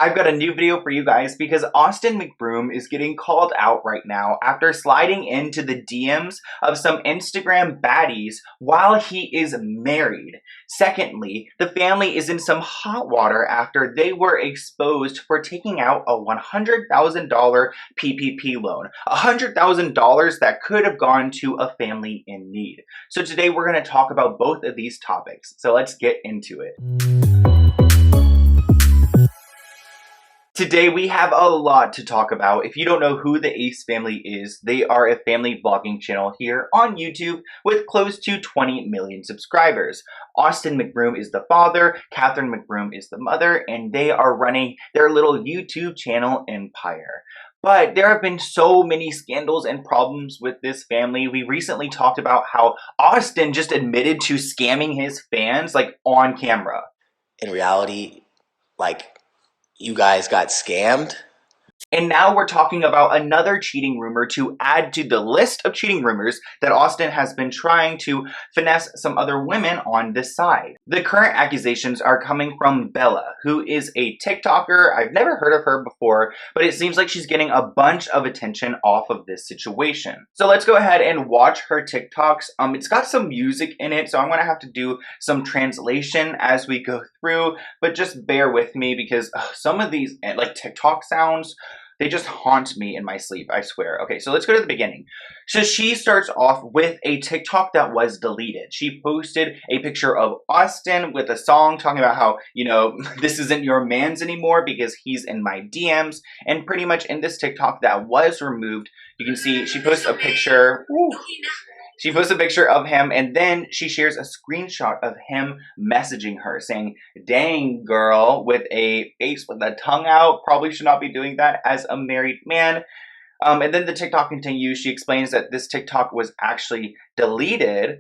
I've got a new video for you guys because Austin McBroom is getting called out right now after sliding into the DMs of some Instagram baddies while he is married. Secondly, the family is in some hot water after they were exposed for taking out a $100,000 PPP loan. $100,000 that could have gone to a family in need. So today we're going to talk about both of these topics. So let's get into it. Today we have a lot to talk about. If you don't know who the Ace family is, they are a family vlogging channel here on YouTube with close to 20 million subscribers. Austin McBroom is the father, Catherine McBroom is the mother, and they are running their little YouTube channel empire. But there have been so many scandals and problems with this family. We recently talked about how Austin just admitted to scamming his fans, like, on camera. In reality, you guys got scammed. And now we're talking about another cheating rumor to add to the list of cheating rumors that Austin has been trying to finesse some other women on this side. The current accusations are coming from Bella, who is a TikToker. I've never heard of her before, but it seems like she's getting a bunch of attention off of this situation. So let's go ahead and watch her TikToks. It's got some music in it, so I'm gonna have to do some translation as we go through, but just bear with me because some of these like TikTok sounds, they just haunt me in my sleep, I swear. Okay, so let's go to the beginning. So she starts off with a TikTok that was deleted. She posted a picture of Austin with a song talking about how, you know, this isn't your man's anymore because he's in my DMs. And pretty much in this TikTok that was removed, you can see she posts a picture. She posts a picture of him, and then she shares a screenshot of him messaging her saying, "Dang, girl," with a face with a tongue out. Probably should not be doing that as a married man. And then the TikTok continues. She explains that this TikTok was actually deleted.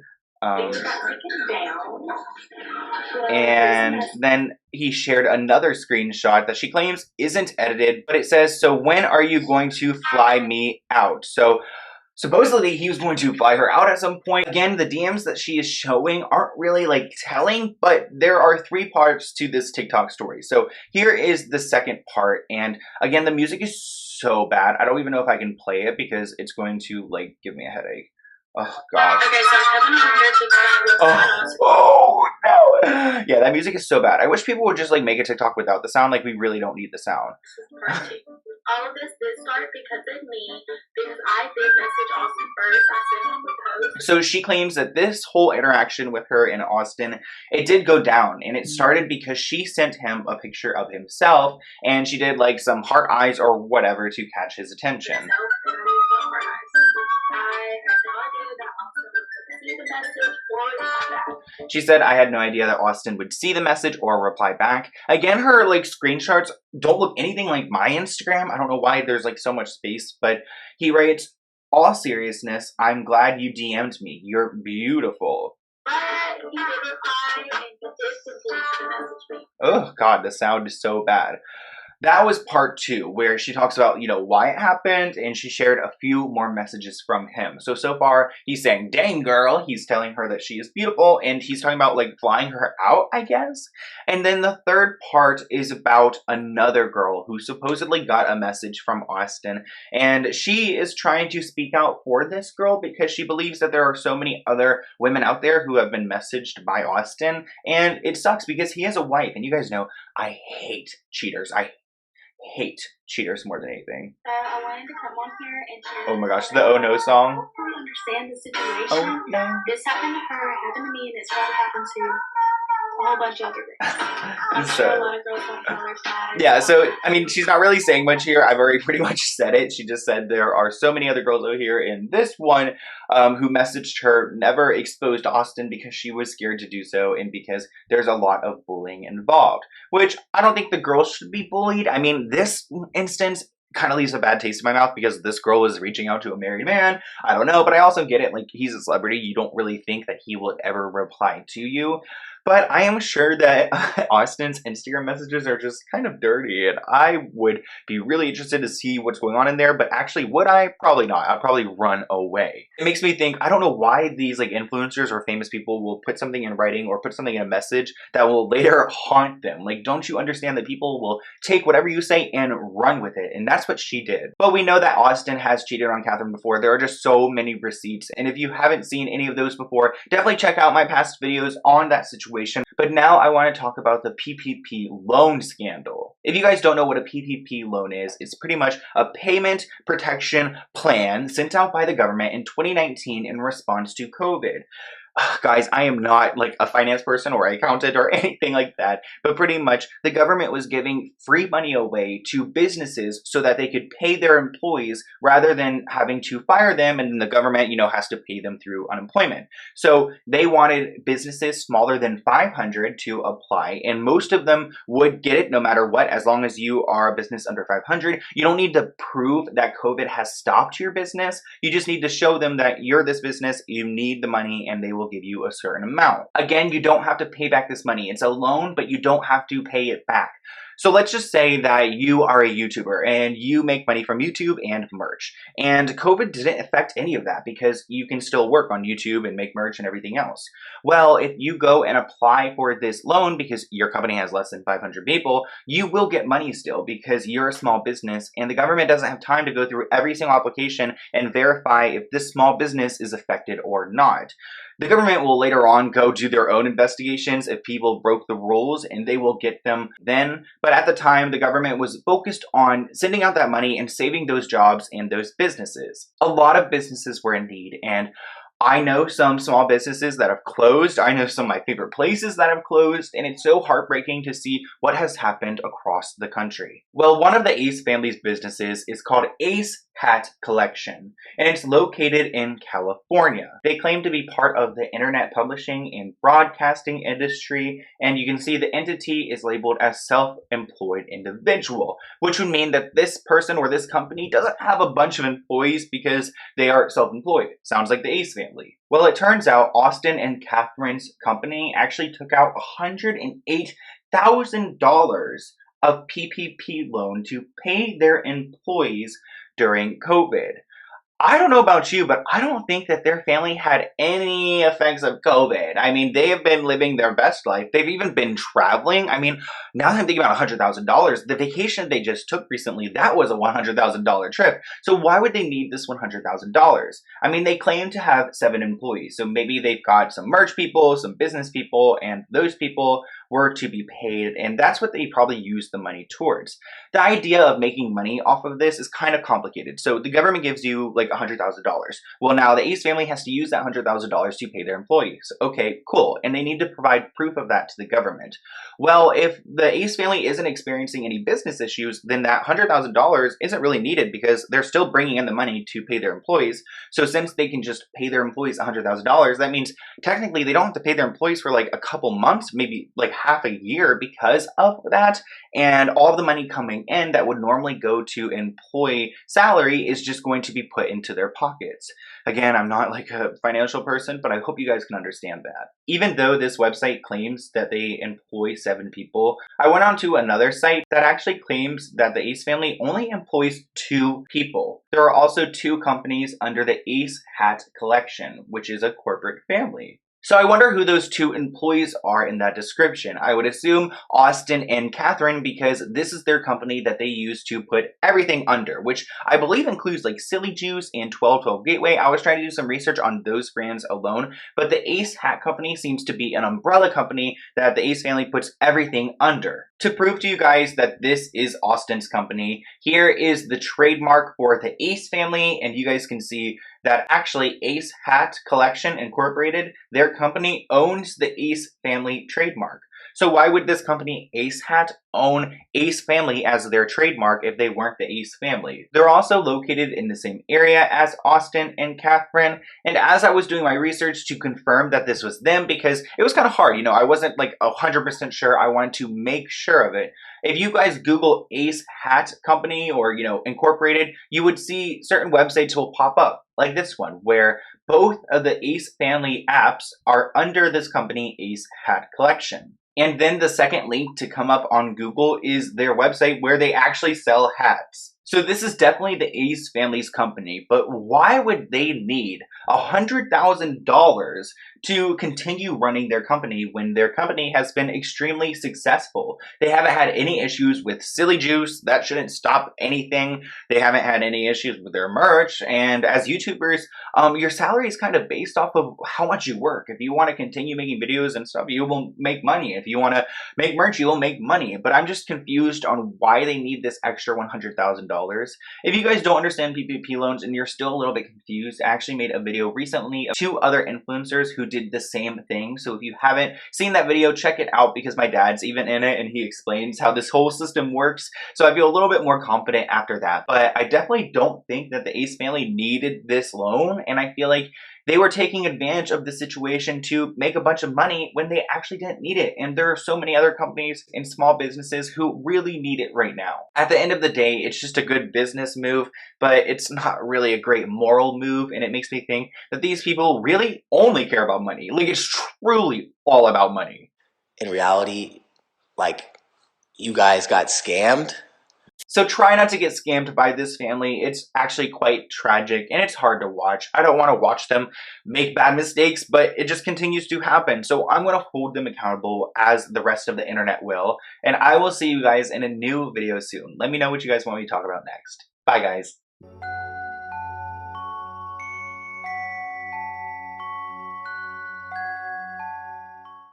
And then he shared another screenshot that she claims isn't edited, but it says, "So when are you going to fly me out?" So supposedly, he was going to fly her out at some point. Again, the DMs that she is showing aren't really, like, telling, but there are 3 parts to this TikTok story. So here is the second part, and again, the music is so bad. I don't even know if I can play it because it's going to, like, give me a headache. Oh, gosh. Okay, so Kevin on here TikTok oh, no. Yeah, that music is so bad. I wish people would just, like, make a TikTok without the sound. Like, we really don't need the sound. All of this did start because of me, because I did message Austin first. I sent him the post. So she claims that this whole interaction with her and Austin, it did go down, and it started because she sent him a picture of himself, and she did like some heart eyes or whatever to catch his attention. I had no idea that Austin would see the message or reply back. She said, "I had no idea that Austin would see the message or reply back." Again, her like screenshots don't look anything like my Instagram. I don't know why there's like so much space, but he writes, "All seriousness, I'm glad you DM'd me. You're beautiful." But he did reply and he did continue to message me. Oh God, the sound is so bad. That was part 2, where she talks about, you know, why it happened, and she shared a few more messages from him. So far, he's saying, "Dang, girl." He's telling her that she is beautiful, and he's talking about, like, flying her out, I guess. And then the third part is about another girl who supposedly got a message from Austin, and she is trying to speak out for this girl because she believes that there are so many other women out there who have been messaged by Austin, and it sucks because he has a wife, and you guys know, I hate cheaters. I hate cheaters more than anything. I wanted to come on here and share. Oh my gosh, the "Oh No" song. Hopefully understand the situation. Oh no. This happened to her, it happened to me, and it's probably happened to a whole bunch of other girls. I'm sure a lot of girls don't feel their side. Yeah, so, I mean, she's not really saying much here. I've already pretty much said it. She just said there are so many other girls out here, and this one who messaged her never exposed Austin because she was scared to do so and because there's a lot of bullying involved, which I don't think the girls should be bullied. I mean, this instance kind of leaves a bad taste in my mouth because this girl was reaching out to a married man. I don't know, but I also get it. Like, he's a celebrity. You don't really think that he will ever reply to you. But I am sure that Austin's Instagram messages are just kind of dirty, and I would be really interested to see what's going on in there, but actually would I? Probably not. I'd probably run away. It makes me think, I don't know why these like influencers or famous people will put something in writing or put something in a message that will later haunt them. Like, don't you understand that people will take whatever you say and run with it? And that's what she did. But we know that Austin has cheated on Catherine before. There are just so many receipts, and if you haven't seen any of those before, definitely check out my past videos on that situation. But now I want to talk about the PPP loan scandal. If you guys don't know what a PPP loan is, it's pretty much a payment protection plan sent out by the government in 2019 in response to COVID. Guys, I am not like a finance person or accountant or anything like that, but pretty much the government was giving free money away to businesses so that they could pay their employees rather than having to fire them, and the government, has to pay them through unemployment. So they wanted businesses smaller than 500 to apply, and most of them would get it no matter what, as long as you are a business under 500. You don't need to prove that COVID has stopped your business. You just need to show them that you're this business, you need the money, and they will give you a certain amount. Again, you don't have to pay back this money. It's a loan, but you don't have to pay it back. So let's just say that you are a YouTuber and you make money from YouTube and merch. And COVID didn't affect any of that because you can still work on YouTube and make merch and everything else. Well, if you go and apply for this loan because your company has less than 500 people, you will get money still because you're a small business and the government doesn't have time to go through every single application and verify if this small business is affected or not. The government will later on go do their own investigations if people broke the rules, and they will get them then. But at the time, the government was focused on sending out that money and saving those jobs and those businesses. A lot of businesses were in need, and I know some small businesses that have closed. I know some of my favorite places that have closed, and it's so heartbreaking to see what has happened across the country. Well, one of the Ace family's businesses is called Ace Hat Collection, and it's located in California. They claim to be part of the internet publishing and broadcasting industry, and you can see the entity is labeled as self-employed individual, which would mean that this person or this company doesn't have a bunch of employees because they are self-employed. Sounds like the Ace family. Well, it turns out Austin and Catherine's company actually took out $108,000 of PPP loan to pay their employees during COVID. I don't know about you, but I don't think that their family had any effects of COVID. I mean, they have been living their best life. They've even been traveling. I mean, now that I'm thinking about $100,000, the vacation they just took recently, that was a $100,000 trip. So why would they need this $100,000? I mean, they claim to have 7 employees. So maybe they've got some merch people, some business people, and those people were to be paid, and that's what they probably used the money towards. The idea of making money off of this is kind of complicated. So the government gives you like $100,000. Well, now the Ace family has to use that $100,000 to pay their employees. Okay, cool. And they need to provide proof of that to the government. Well, if the Ace family isn't experiencing any business issues, then that $100,000 isn't really needed because they're still bringing in the money to pay their employees. So since they can just pay their employees $100,000, that means technically they don't have to pay their employees for like a couple months, maybe like half a year because of that. And all of the money coming in that would normally go to employee salary is just going to be put into their pockets. Again, I'm not like a financial person, but I hope you guys can understand that. Even though this website claims that they employ 7 people, I went on to another site that actually claims that the Ace family only employs 2 people. There are also 2 companies under the Ace Hat Collection, which is a corporate family. So I wonder who those 2 employees are in that description. I would assume Austin and Catherine because this is their company that they use to put everything under, which I believe includes like Silly Juice and 1212 Gateway. I was trying to do some research on those brands alone, but the Ace Hat Company seems to be an umbrella company that the Ace family puts everything under. To prove to you guys that this is Austin's company, here is the trademark for the Ace family, and you guys can see that actually Ace Hat Collection Incorporated, their company owns the Ace family trademark. So why would this company Ace Hat own Ace family as their trademark if they weren't the Ace family? They're also located in the same area as Austin and Catherine. And as I was doing my research to confirm that this was them, because it was kind of hard, I wasn't like 100% sure. I wanted to make sure of it. If you guys Google Ace Hat Company or, Incorporated, you would see certain websites will pop up. like this one, where both of the Ace family apps are under this company, Ace Hat Collection. And then the second link to come up on Google is their website where they actually sell hats. So this is definitely the Ace family's company, but why would they need $100,000 to continue running their company when their company has been extremely successful? They haven't had any issues with silly juice. That shouldn't stop anything. They haven't had any issues with their merch. And as YouTubers, your salary is kind of based off of how much you work. If you want to continue making videos and stuff, you will make money. If you want to make merch, you will make money. But I'm just confused on why they need this extra $100,000. If you guys don't understand PPP loans and you're still a little bit confused, I actually made a video recently of 2 other influencers who did the same thing. So if you haven't seen that video, check it out because my dad's even in it and he explains how this whole system works. So I feel a little bit more confident after that. But I definitely don't think that the Ace family needed this loan, and I feel like they were taking advantage of the situation to make a bunch of money when they actually didn't need it. And there are so many other companies and small businesses who really need it right now. At the end of the day, it's just a good business move, but it's not really a great moral move. And it makes me think that these people really only care about money. Like, it's truly all about money. In reality, like, you guys got scammed. So try not to get scammed by this family. It's actually quite tragic and it's hard to watch. I don't want to watch them make bad mistakes, but it just continues to happen. So I'm going to hold them accountable as the rest of the internet will. And I will see you guys in a new video soon. Let me know what you guys want me to talk about next. Bye, guys.